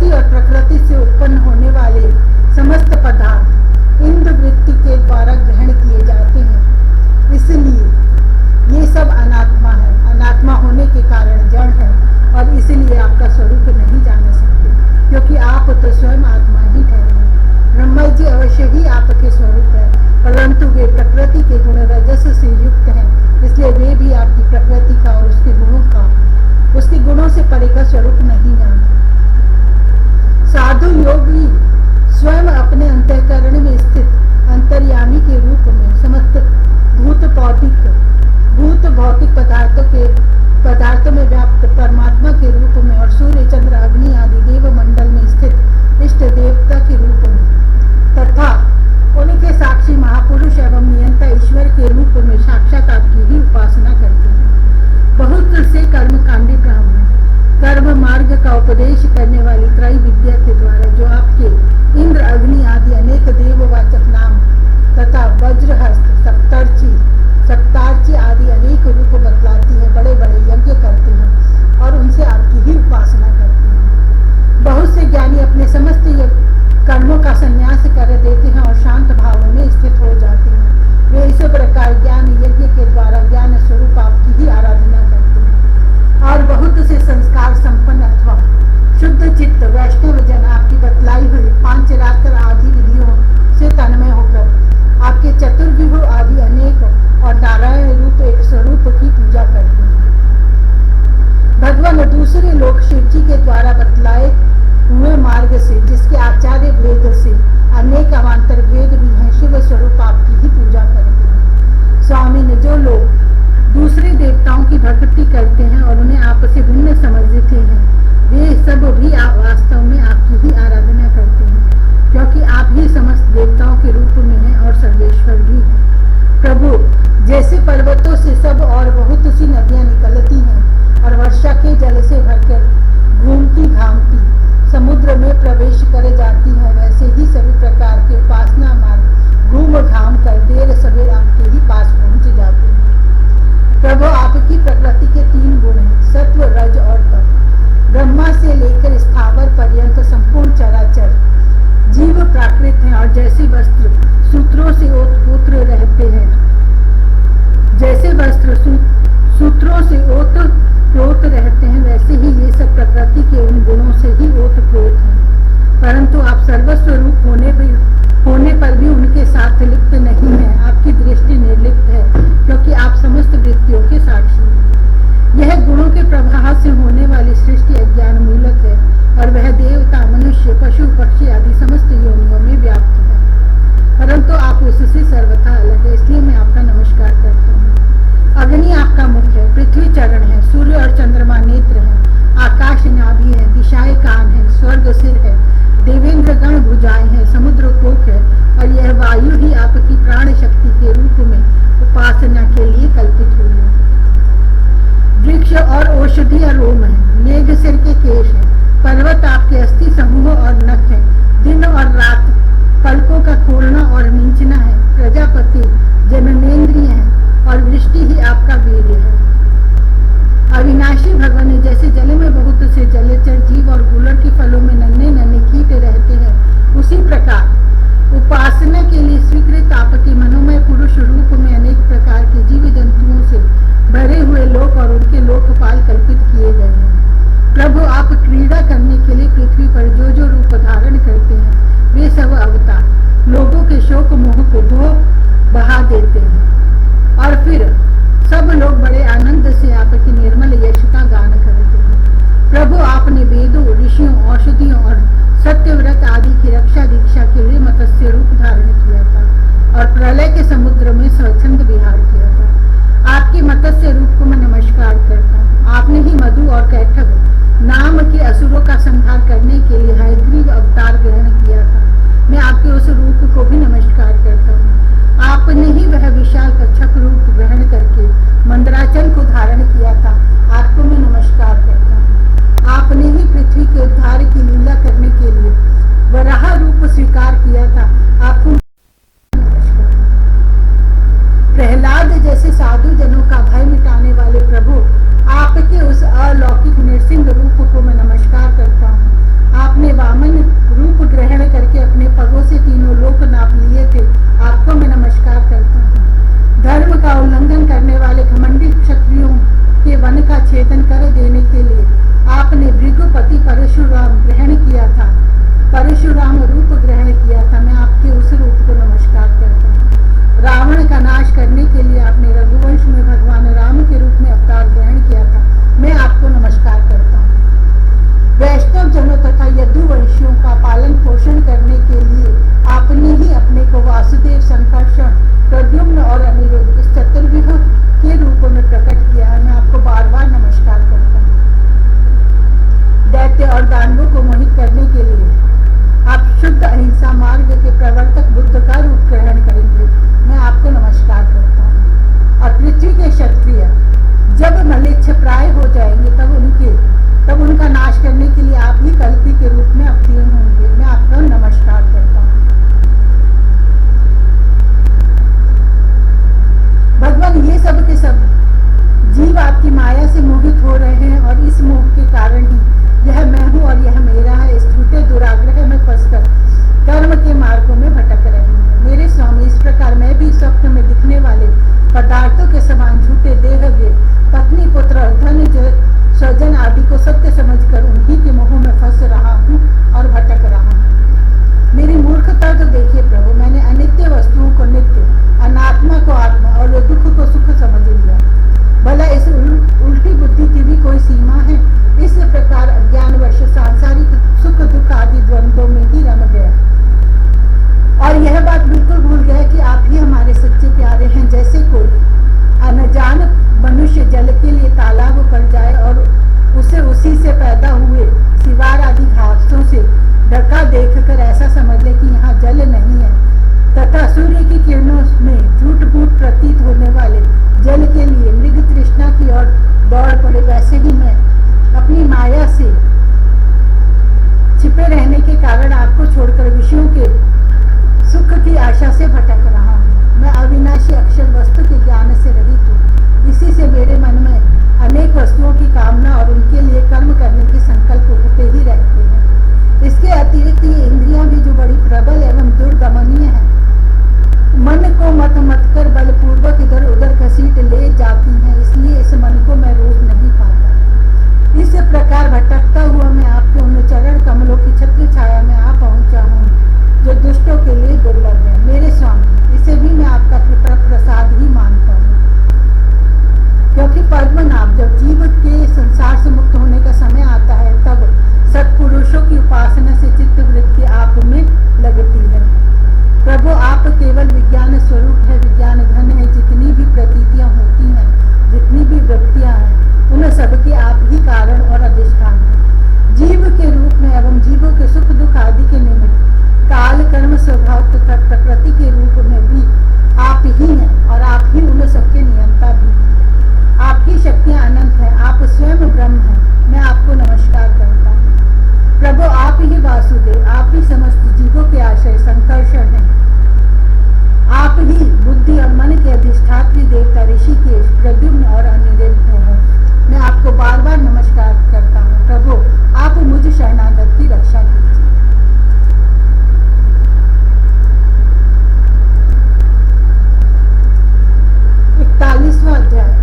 प्रकृति और प्रकृति से उत्पन्न होने वाले समस्त पदार्थ इंद्र वृत्ति के द्वारा ग्रहण किए जाते हैं। इसलिए ये सब अनात्मा है। अनात्मा होने के कारण जड़ है और इसलिए आपका स्वरूप नहीं जान सकते, क्योंकि आप तो स्वयं आत्मा ही ठहरे। ब्रह्मा जी अवश्य ही आपके स्वरूप है, परंतु वे प्रकृति के गुण रजस से युक्त हैं, इसलिए वे भी आपकी प्रकृति का और उसके गुणों से परे का स्वरूप नहीं जानते। साधु योगी स्वयं अपने अंतःकरण में स्थित अंतर्यामी के रूप में समस्त भूत भौतिक पदार्थों में व्याप्त परमात्मा के रूप में और सूर्य चंद्र अग्नि आदि देव मंडल में स्थित इष्ट देवता के रूप में तथा उनके साक्षी महापुरुष एवं नियंता ईश्वर के रूप में साक्षात आपकी ही उपासना करते हैं। बहुत से कर्मकांडी ब्राह्मण कर्म मार्ग का उपदेश करने वाली त्रय विद्या के द्वारा जो आपके इंद्र अग्नि आदि अनेक देववाचक नाम तथा वज्रहस्त सप्तार्ची आदि अनेक रूप बतलाती है, बड़े बड़े यज्ञ करते हैं और उनसे आपकी ही उपासना करते हैं। बहुत से ज्ञानी अपने समस्त कर्मों का संन्यास कर देते हैं और शांत भाव में स्थित हो जाते हैं। वे इस प्रकार ज्ञान यज्ञ के द्वारा ज्ञान स्वरूप आपकी ही आराधना करते हैं। और बहुत से संस्कार संपन्न अथवा शुद्ध चित्त वैष्णव जन आपकी बतलाई हुई पांच रात्र आदि विधियों से तन्मय होकर आपके चतुर्व्यूह आदि अनेक और नारायण रूप एक स्वरूप की पूजा करते हैं। भगवान दूसरे लोग शिव जी के द्वारा बतलाए हुए मार्ग से, जिसके आचार्य वेद से अनेक अवान्तर वेद भी हैं, शिव स्वरूप आपकी ही पूजा करते हैं। स्वामी ने जो लोग दूसरे देवताओं की भक्ति करते हैं और उन्हें आपसे भिन्न समझते हैं, वे सब भी वास्तव में आपकी ही आराधना करते हैं, क्योंकि आप ही समस्त देवताओं के रूप में हैं और सर्वेश्वर भी हैं। प्रभु, जैसे पर्वतों से सब और बहुत सी नदियां निकलती हैं और वर्षा के जल से भरकर घूमती घामती समुद्र में प्रवेश कर जाती है, वैसे ही सभी प्रकार के उपासना मार्ग घूम घाम कर देर सवेर आपके ही पास पहुंच जाते हैं। प्रभु, आपकी प्रकृति के तीन गुण हैं, सत्व रज और तप। ब्रह्मा से लेकर स्थावर पर्यंत संपूर्ण चराचर जीव प्राकृत हैं और जैसे वस्त्र सूत्रों से ओतप्रोत रहते हैं, जैसे वस्त्र सूत्रों से ओतप्रोत रहते हैं, वैसे ही ये सब प्रकृति के उन गुणों से ही ओतप्रोत हैं। परंतु आप सर्वस्वरूप होने पर भी उनके साथ लिप्त नहीं है। आपकी दृष्टि निर्लिप्त है, क्योंकि आप समस्त वृत्तियों के साक्षी हैं। यह गुणों के प्रवाह से होने वाली सृष्टि अज्ञान मूलक है और वह देवता मनुष्य पशु पक्षी आदि समस्त योनियों में व्याप्त है, परंतु आप उससे सर्वथा अलग है, इसलिए मैं आपका नमस्कार करता हूँ। अग्नि आपका मुख है, पृथ्वी चरण है, सूर्य और चंद्रमा नेत्र है, आकाश नाभि है, दिशाएं कान है, स्वर्ग सिर है, देवेंद्र गण भुजाएं हैं, समुद्र कोक है और यह वायु ही आपकी प्राण शक्ति के रूप में उपासना के लिए कल्पित हुई है। वृक्ष और औषधीय रोम है, मेघ सिर के केश है, पर्वत आपके अस्थि समूह और नख है, दिन और रात पलकों का खोलना और नींचना है, प्रजापति जननेन्द्रिय है और वृष्टि ही आपका वीर्य है। अविनाशी भगवान, जैसे जल में बहुत से जलचर जीव और गुलर के फलों में नन्हे नन्हे कीट रहते हैं, उसी प्रकार उपासना के लिए स्वीकृत आपके मनोमय पुरुष रूप में अनेक प्रकार के जीव जंतुओं से भरे हुए लोक और उनके लोकपाल कल्पित किए गए हैं। प्रभु, आप क्रीड़ा करने के लिए पृथ्वी पर जो जो रूप धारण करते हैं, वे सब अवतार लोगों के शोक मोह को धो बहा देते हैं और फिर सब लोग बड़े आनंद से आपकी निर्मल यश का गान करते हैं। प्रभु, आपने वेदों, ऋषियों, औषधियों और सत्यव्रत आदि की रक्षा दीक्षा के लिए मत्स्य रूप धारण किया था और प्रलय के समुद्र में स्वच्छंद विहार किया था। आपके मत्स्य रूप को मैं नमस्कार करता हूँ। आपने ही मधु और कैटभ नाम के असुरों का संहार करने के लिए हयग्रीव अवतार ग्रहण किया था। मैं आपके उस रूप को भी नमस्कार करता हूँ। आपने ही वह विशाल कच्छप रूप ग्रहण करके मंदराचल को धारण किया था। आपको मैं नमस्कार करता हूँ। आपने ही पृथ्वी के उद्धार की लीला करने के लिए वराह रूप स्वीकार किया था। आपको नमस्कार। प्रहलाद जैसे साधु जनों का भय मिटाने वाले प्रभु, आपके उस अलौकिक नृसिंह रूप को मैं नमस्कार करता हूँ। आपने पे रहने के कारण आपको छोड़कर विषयों के सुख की आशा से भटक रहा हूँ। मैं अविनाशी अक्षर वस्तु के ज्ञान से रहित हूँ। इसी से मेरे मन में अनेक वस्तुओं की कामना और उनके लिए कर्म करने के संकल्प उठते ही रहते हैं। इसके अतिरिक्त ये इंद्रियां भी जो बड़ी प्रबल एवं दुर्दमनीय है, मन को मत कर बलपूर्वक इधर उधर घसीट ले जाती हैं। इसलिए इस मन को मैं रोक नहीं पाता। इस प्रकार भटकता हुआ मैं आपके उन चरण कमलों की छत्र छाया में आ पहुंचा हूँ, जो दुष्टों के लिए दुर्लभ है। मेरे स्वामी, इसे भी मैं आपका कृपा प्रसाद ही मानता हूँ, क्योंकि पद्मनाभ, जब जीव के संसार से मुक्त होने का समय आता है, तब सत्पुरुषों की उपासना से चित्त वृत्ति आप में लगती है। प्रभु, आप केवल विज्ञान स्वरूप है, विज्ञान घन है। जितनी भी प्रतीतियां होती हैं, जितनी भी वृत्तियां हैं, उन सबके आप ही कारण और अधिष्ठान हैं। जीव के रूप में एवं जीवों के सुख दुख आदि के निमित्त काल, कर्म, स्वभाव तथा प्रकृति के रूप में भी आप ही हैं और आप ही उन सबके नियंता भी हैं। आपकी शक्तियां अनंत हैं, आप स्वयं ब्रह्म हैं। मैं आपको नमस्कार करता हूँ। प्रभु, आप ही वासुदेव, आप ही समस्त जीवों के आश्रय संकर्षण हैं। आप ही बुद्धि और मन के अधिष्ठात्री देवता ऋषिकेश, प्रद्युम्न और अनिरुद्ध हैं। मैं आपको बार बार नमस्कार करता हूँ। प्रभु, आप मुझ शरणागत की रक्षा कीजिए। 41वां अध्याय।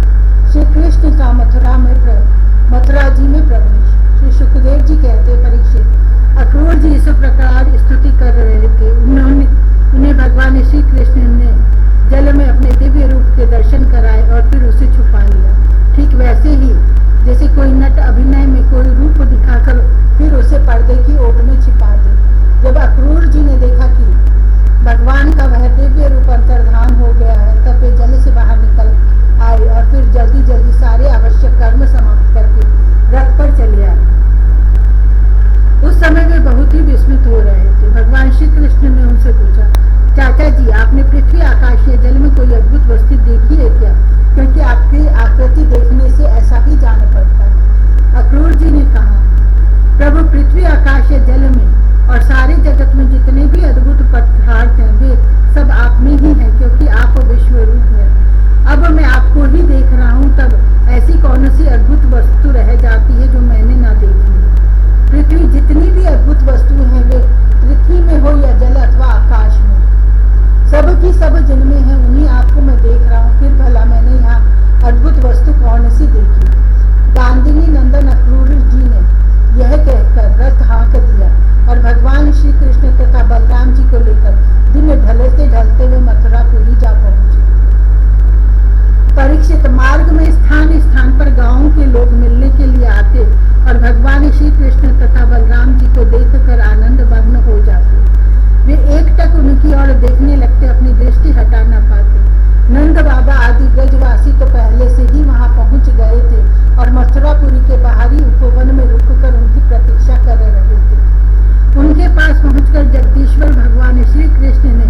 श्री कृष्ण का मथुरा जी में प्रवेश। श्री सुखदेव जी कहते, परीक्षित, अक्रूर जी इस प्रकार स्तुति कर रहे थे। उन्हें भगवान श्री कृष्ण ने जल में अपने दिव्य रूप के दर्शन कराए और फिर उसे छुपा लिया। ठीक वैसे ही जैसे कोई नट अभिनय में कोई रूप दिखाकर फिर उसे पर्दे की ओट में छिपा दे। जब अक्रूर जी ने देखा कि भगवान का वह दिव्य रूप अंतर्धान हो गया है, तब वे जल से बाहर निकल आए और फिर जल्दी जल्दी सारे आवश्यक कर्म समाप्त करके रथ पर चले आए। उस समय वे बहुत ही विस्मित हो रहे थे। भगवान श्री कृष्ण ने उनसे पूछा, चाचा जी, आपने पृथ्वी, आकाश या जल में कोई अद्भुत वस्तु देखी है क्या? क्योंकि आपकी आकृति देखने से ऐसा ही जान पड़ता है। अक्रूर जी ने कहा, प्रभु, पृथ्वी, आकाश या जल में और सारे जगत में जितने भी अद्भुत पदार्थ हैं, वे सब आप में ही हैं, क्योंकि आप विश्व रूप हैं। अब मैं आपको ही देख रहा हूँ, तब ऐसी कौन सी अद्भुत वस्तु रह जाती है जो मैंने ना देखी है? पृथ्वी जितनी भी अद्भुत वस्तुएं हैं, वे पृथ्वी में हो या जल अथवा आकाश में, सब की सब जिनमें है उन्हीं आपको मैं देख रहा हूँ। फिर भला मैंने यहाँ अद्भुत वस्तु कौन सी देखी? गांधिनी नंदन अक्रूर जी ने यह कहकर रथ हाँक दिया और भगवान श्री कृष्ण तथा बलराम जी को लेकर दिन ढलते ढलते हुए मथुरापुरी जा पहुंचे। परीक्षित, मार्ग में स्थान स्थान पर गांवों के लोग मिलने के लिए आते और भगवान श्री कृष्ण तथा बलराम जी को देखकर आनंद मग्न हो जाते। वे एकटक उनकी ओर देखने लगते, अपनी दृष्टि हटा न पाते। नंद बाबा आदि ब्रजवासी तो पहले से ही वहां पहुंच गए थे और मथुरापुरी के बाहरी उपवन में रुककर उनकी प्रतीक्षा कर रहे थे। उनके पास पहुंचकर जगदीश्वर भगवान श्री कृष्ण ने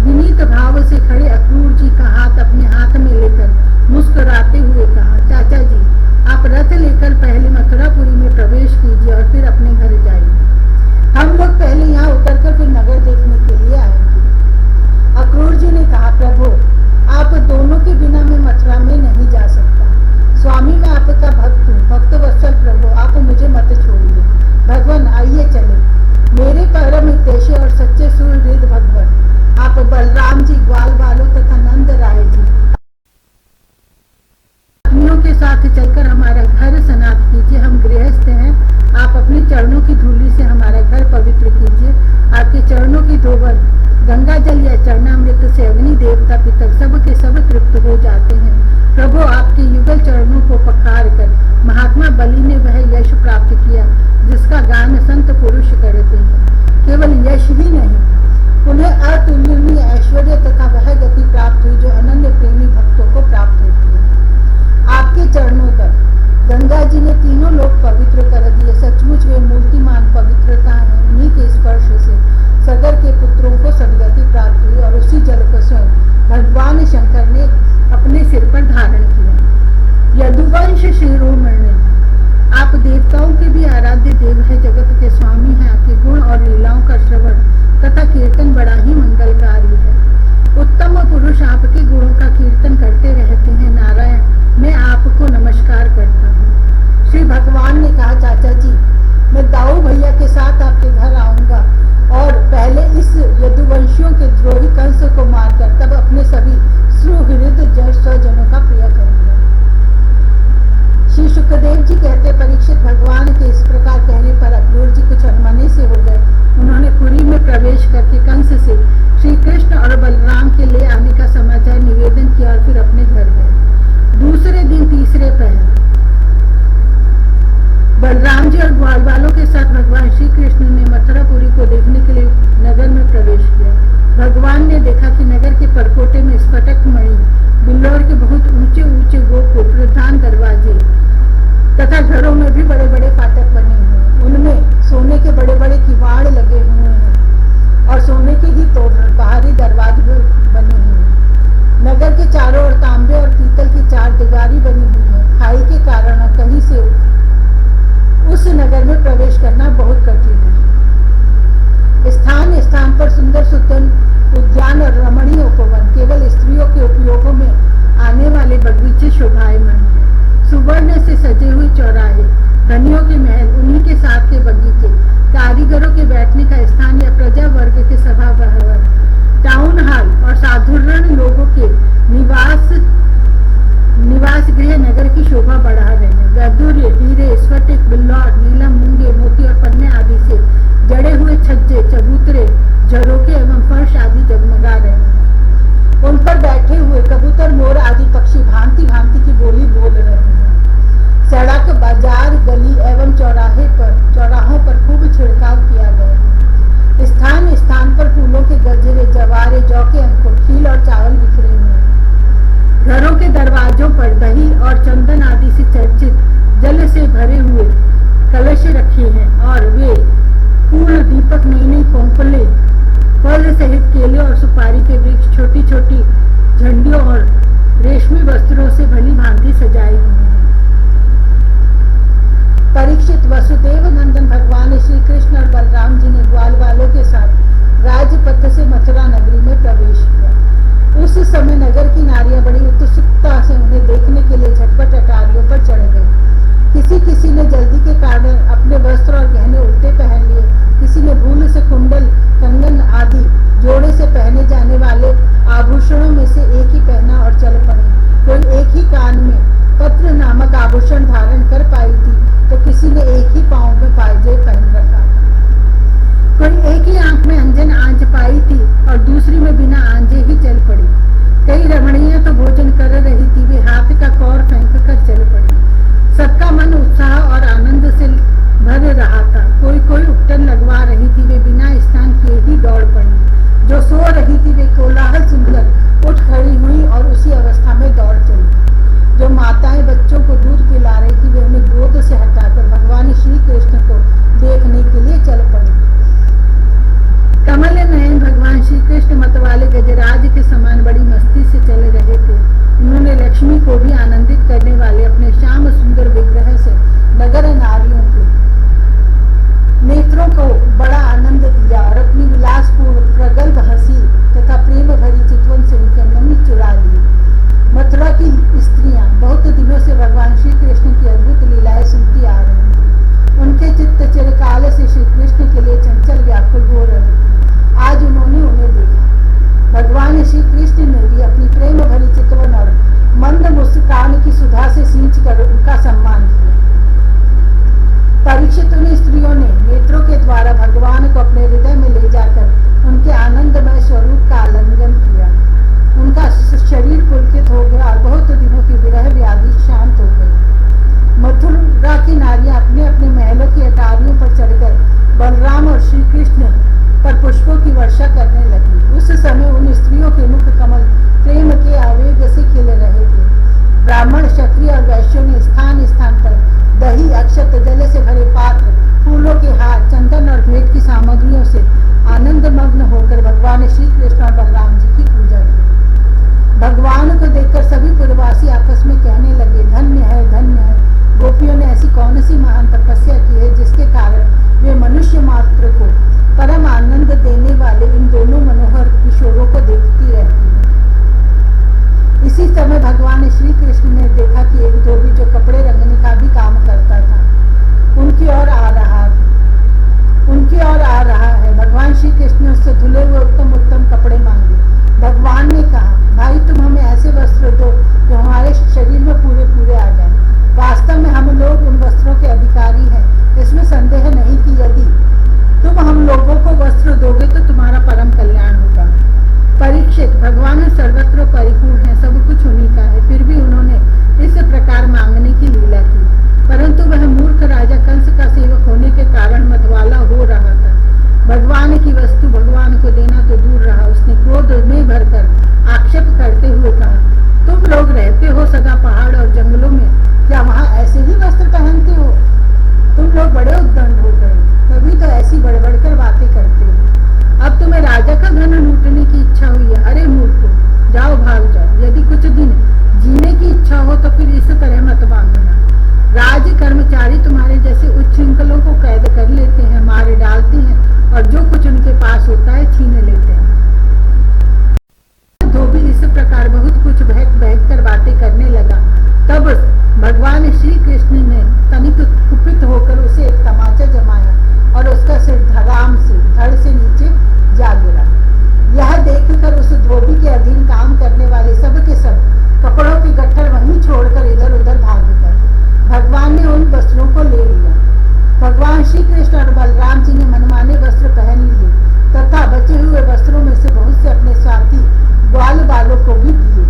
विनीत भाव से खड़े अक्रूर जी का हाथ अपने हाथ में लेकर मुस्कुराते हुए कहा, चाचा जी, आप रथ लेकर पहले मथुरापुरी में प्रवेश कीजिए और फिर अपने घर जाइए। हम लोग पहले यहाँ उतरकर फिर नगर देखने के लिए आएंगे। अक्रूर जी ने कहा, प्रभु, आप दोनों के बिना मैं मथुरा में नहीं जा सकता। स्वामी, मैं आपका भक्त हूँ, भक्त वत्सल प्रभु, आप मुझे मत छोड़िए। भगवान, आइए चले। मेरे परम हितैषी और सच्चे सुहृद भगवान, आप बलराम जी, ग्वाल बालों तथा नंद राय जी के साथ चलकर हमारा घर स्नात कीजिए। हम गृहस्थ हैं, आप अपने चरणों की धूलि से हमारा घर पवित्र कीजिए। आपके चरणों की धोवन गंगा जल या चरणामृत से अग्नि देवता पितर सब के सब तृप्त हो जाते हैं। प्रभु, आपके युगल चरणों को पखार कर महात्मा बलि ने वह यश प्राप्त किया जिसका गान संत पुरुष करते हैं। केवल यश ही नहीं, उन्हें अतुलनीय ऐश्वर्य तथा वह गति प्राप्त हुई जो अनन्य प्रेमी भक्तों को प्राप्त होती है। आपके चरणों तक गंगा जी ने तीनों लोग पवित्र कर दिए। सचमुच वे मूर्तिमान पवित्रता है। उन्हीं के स्पर्श से सगर के पुत्रों को सदगति प्राप्त हुई और उसी जल को स्वयं भगवान शंकर ने अपने सिर पर धारण किया। यदुवंश शिरोमणि, आप देवताओं के भी आराध्य देव है, जगत के स्वामी हैं। आपके गुण भगवान ने कहा, चाचा जी मैं दाऊ भैया के साथ आपके घर आऊंगा और पहले इस यदुवंशियों के द्रोही कंस को मारकर तब अपने सभी सुहृद स्वजनों का प्रिय करूंगा। श्री सुखदेव जी कहते, परीक्षित भगवान के इस प्रकार कहने पर अक्रूर जी कुछ अनमने से हो गए। उन्होंने पुरी में प्रवेश करके कंस से श्री कृष्ण और बलराम के ले आने का समाचार निवेदन किया और फिर अपने घर गए। दूसरे दिन तीसरे पहर बलराम जी और ग्वाल वालों के साथ भगवान श्री कृष्ण ने मथुरापुरी को देखने के लिए नगर में प्रवेश किया। भगवान ने देखा कि नगर के परकोटे में स्फटिक मणि बिल्लौर के बहुत ऊंचे ऊंचे गोपुर, प्रधान दरवाजे तथा घरों में भी बड़े बड़े फाटक बने हुए हैं। उनमें सोने के बड़े बड़े किवाड़ लगे हुए हैं और सोने के ही तोरण बाहरी दरवाजे बने हुए हैं। नगर के चारों ओर तांबे और पीतल की चार दीवारी बनी हुई है। खाई के कारण कहीं से उस नगर में प्रवेश करना बहुत कठिन है। स्थान स्थान पर सुंदर सुंदर उद्यान और रमणीय उपवन, केवल स्त्रियों के उपयोगों में आने वाले बगीचे शोभायमान हैं। सुवर्ण से सजे हुए चौराहे, धनियों के महल, उन्हीं के साथ के बगीचे, कारीगरों के बैठने का स्थान या प्रजा वर्ग के सभा भवन, टाउन हॉल और साधारण लोगों के निवास गृह नगर की शोभा बढ़ा रहे हैं। वैदुर्य, हीरे, स्फटिक, बिल्लौर, नीलम, मूंगे, मोती और पन्ने आदि से जड़े हुए छज्जे, चबूतरे, झरोके एवं फर्श आदि जगमगा रहे हैं। उन पर बैठे हुए कबूतर, मोर आदि पक्षी भांति भांति की बोली बोल रहे हैं। सड़क, बाजार, गली एवं चौराहों पर खूब छिड़काव किया गया है। स्थान स्थान पर फूलों के गजरे, जवारे, जौ के अंकुर, खील और चावल बिखरे हुए हैं। घरों के दरवाजों पर दही और चंदन आदि से चर्चित जल से भरे हुए कलश रखे हैं और वे फूल, दीपक, नई पोंपले, फल सहित केले और सुपारी के वृक्ष छोटी छोटी झंडियों और रेशमी वस्त्रों से भली भांति सजाए हुए हैं। परीक्षित, वसुदेव नंदन भगवान श्री कृष्ण और बलराम जी ने ग्वाल वालों के साथ राजपथ से मथुरा नगरी में प्रवेश किया। उस समय नगर की नारियां बड़ी उत्सुकता से उन्हें देखने के लिए झटपट अटारियों पर चढ़ गई। किसी ने जल्दी के कारण अपने वस्त्र और गहने उल्टे पहन लिए, किसी ने भूल से कुंडल, कंगन आदि जोड़े से पहने जाने वाले आभूषणों में से एक ही पहना और चल पड़े। कोई एक ही कान में पत्र नामक आभूषण धारण कर पाई थी तो किसी ने एक ही पांव में पायजे पहन रखा। कोई एक ही आंख में अंजन आंच पाई थी और दूसरी में बिना आंजे ही चल पड़ी। कई रमणियां तो भोजन कर रही थी, वे हाथ का कौर फेंक कर चल पड़ी। सबका मन उत्साह और आनंद से भर रहा था। कोई कोई उपटन लगवा रही थी, वे बिना स्नान किए ही दौड़ पड़ी। जो सो रही थी वे कोलाहल सुनकर उठ खड़ी हुई और उसी अवस्था में दौड़ चली। जो माताएं बच्चों को दूध पिला रही थी वे उन्हें गोद से हटाकर भगवान श्री कृष्ण को देखने के लिए चल पड़ी। कमल नयन भगवान श्री कृष्ण मतवाले गजराज के समान बड़ी मस्ती से चले रहे थे। उन्होंने लक्ष्मी को भी आनंदित करने वाले अपने श्याम सुंदर विग्रह से नगर नारियों के नेत्रों को बड़ा आनंद दिया और अपनी विलासपूर्ण प्रगल्भ हंसी तथा प्रेम भरी चितवन से उनके मन चुरा लिए। मथुरा की स्त्रियां बहुत दिनों से भगवान श्री कृष्ण भगवान सर्वत्र परिपूर्ण है, सब कुछ उन्हीं का है, फिर भी उन्होंने इस प्रकार मांगने की लीला की। परंतु वह मूर्ख राजा कंस का सेवक होने के कारण मतवाला हो रहा था। भगवान की वस्तु भगवान को देना तो दूर रहा, उसने क्रोध में भरकर आक्षेप करते हुए कहा, तुम लोग रहते हो सदा पहाड़ और जंगलों में, क्या वहाँ ऐसे ही वस्त्र पहनते हो? तुम लोग बड़े उद्दंड हो गए, तभी तो ऐसी बढ़-बढ़कर बातें करते हो। अब तुम्हें राजा का धन लूटने की इच्छा हुई है? अरे मूर्खो, जाओ, भाग जाओ। यदि कुछ दिन जीने की इच्छा हो तो फिर इस तरह मत मांगना। राज कर्मचारी तुम्हारे जैसे उच्छृंखलों को कैद कर लेते हैं, मारे डालते हैं और जो कुछ उनके पास होता है छीन लेते हैं। धोबी इस प्रकार बहुत कुछ बहक बहक कर बातें करने लगा। तब भगवान श्री कृष्ण ने तनिक कुपित होकर उसे एक तमाचा जमाया और उसका सिर धड़ाम से धड़ से नीचे जा गिरा। यह देखकर उस धोबी के अधीन काम करने वाले सब के सब कपड़ों के गट्ठर वहीं छोड़कर इधर उधर भाग गए। भगवान ने उन वस्त्रों को ले लिया। भगवान श्री कृष्ण और बलराम जी ने मनमाने वस्त्र पहन लिए तथा बचे हुए वस्त्रों में से बहुत से अपने साथी ग्वाल बालों को भी दिए।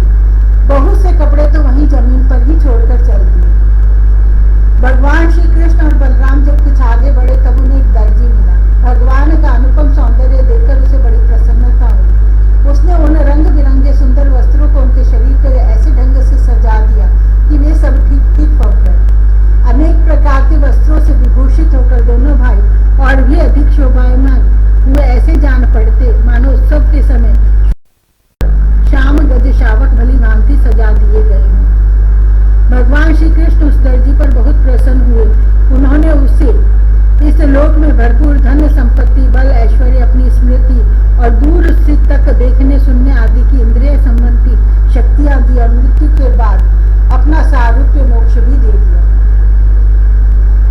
बहुत से कपड़े तो वहीं जमीन पर ही छोड़कर चल दिए। भगवान श्री कृष्ण और बलराम जब कुछ आगे बढ़े तब उन्हें एक दर्जी मिला। भगवान का अनुपम सौंदर्य देखकर उसे बड़ी प्रसन्नता हुई। उसने उन रंग बिरंगे सुंदर वस्त्रों को उनके शरीर पर ऐसे ढंग से सजा दिया कि वे सब ठीक ठीक पहुंच गए। अनेक प्रकार के वस्त्रों से विभूषित होकर दोनों भाई और भी अधिक शोभायमान हुए, ऐसे जान पड़ते मानो उत्सव के समय श्याम गज शावक भली भांति सजा दिए गए हैं। भगवान श्री कृष्ण उस दर्जी पर बहुत प्रसन्न हुए। उन्होंने उसे इस लोक में भरपूर धन संपत्ति, बल, ऐश्वर्य, अपनी स्मृति और दूर से तक देखने सुनने आदि की इंद्रिय संबंधी शक्तियां दी और मृत्यु के बाद अपना सारूप्य मोक्ष भी दे दिया।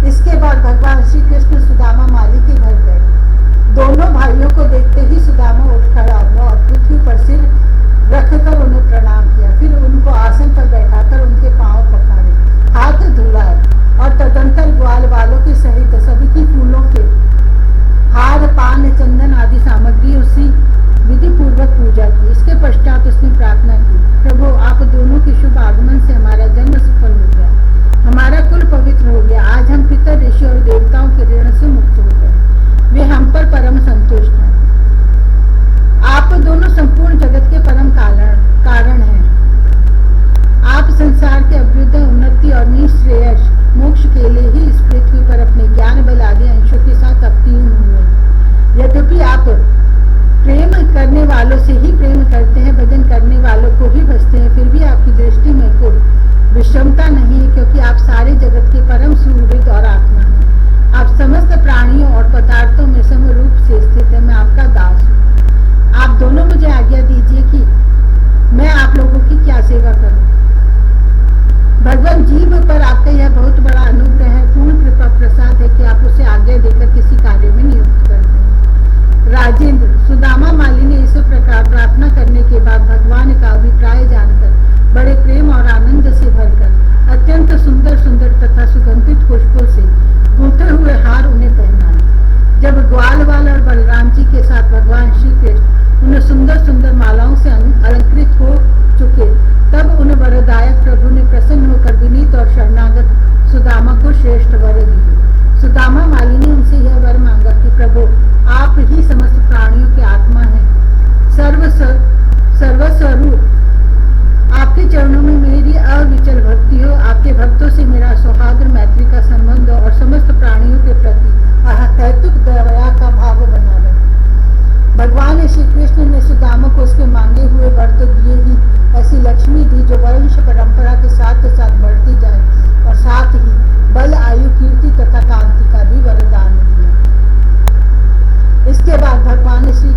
इसके बाद भगवान श्री कृष्ण सुदामा माली के घर गए। दोनों भाइयों को देखते ही सुदामा उठ खड़ा हुआ और पृथ्वी पर सिर रखकर उन्हें प्रणाम किया। फिर उनको आसन पर बैठाकर उनके पांव पखारे, हाथ धुलाए और तदंतर ग्वाल बालों के सहित सभी की फूलों के हार, पान, चंदन आदि सामग्री उसी विधि पूर्वक पूजा की। इसके पश्चात उसने प्रार्थना की, प्रभु आप दोनों के शुभ आगमन से हमारा जन्म सफल हो गया, हमारा कुल पवित्र हो गया। आज हम पितर, ऋषि और देवताओं के ऋण से मुक्त हो गए, वे हम पर परम संतुष्ट हैं। आप दोनों संपूर्ण जगत के परम कारण हैं। आप संसार के अभ्युदय, उन्नति और निःश्रेयस मोक्ष के लिए ही इस पृथ्वी पर अपने ज्ञान बल आदि अंशों के साथ अवतीर्ण हुए। यद्यपि आप प्रेम करने वालों से ही प्रेम करते हैं, भजन करने वालों को भी भजते हैं, फिर भी आपकी दृष्टि में कोई विषमता नहीं है, क्योंकि आप सारे जगत के परम सुहृद और आत्मा हैं। आप समस्त प्राणियों और पदार्थों में समरूप से स्थित है। मैं आपका दास हूँ। आप दोनों मुझे आज्ञा दीजिए कि मैं आप लोगों की क्या सेवा करूं। भगवान जीव पर आपका यह बहुत बड़ा अनुग्रह है, पूर्ण कृपा प्रसाद है कि आप उसे आज्ञा देकर किसी कार्य में नियुक्त करते हैं। राजेंद्र, सुदामा माली ने इस प्रकार प्रार्थना करने के बाद भगवान का अभिप्राय जानकर बड़े प्रेम और आनंद से भरकर अत्यंत सुंदर सुंदर तथा सुगंधित पुष्पों से गूंथे हुए हार उन्हें पहनाए। जब ग्वाल बाल और बलराम जी के साथ भगवान श्री कृष्ण उन्हें सुंदर सुंदर मालाओं से अलंकृत हो चुके, तब उन वरदायक प्रभु ने प्रसन्न होकर विनीत और शरणागत सुदामा को श्रेष्ठ वर दिए। सुदामा माली ने उनसे यह वर मांगा कि प्रभु आप ही समस्त प्राणियों की आत्मा हैं, सर्वस्वरूप। आपके चरणों में मेरी अविचल भक्ति हो। आपके भक्तों से मेरा सौहार्द, मैत्री का संबंध और समस्त प्राणियों के प्रति अहैतुक दया का भाव बना रहे। भगवान श्री कृष्ण ने सुदामा को उसके मांगे हुए वर तो दिए ही, ऐसी लक्ष्मी दी जो वंश परंपरा के साथ साथ बढ़ती जाए और साथ ही बल, आयु, कीर्ति तथा कांति का भी वरदान दिया। इसके बाद भगवान श्री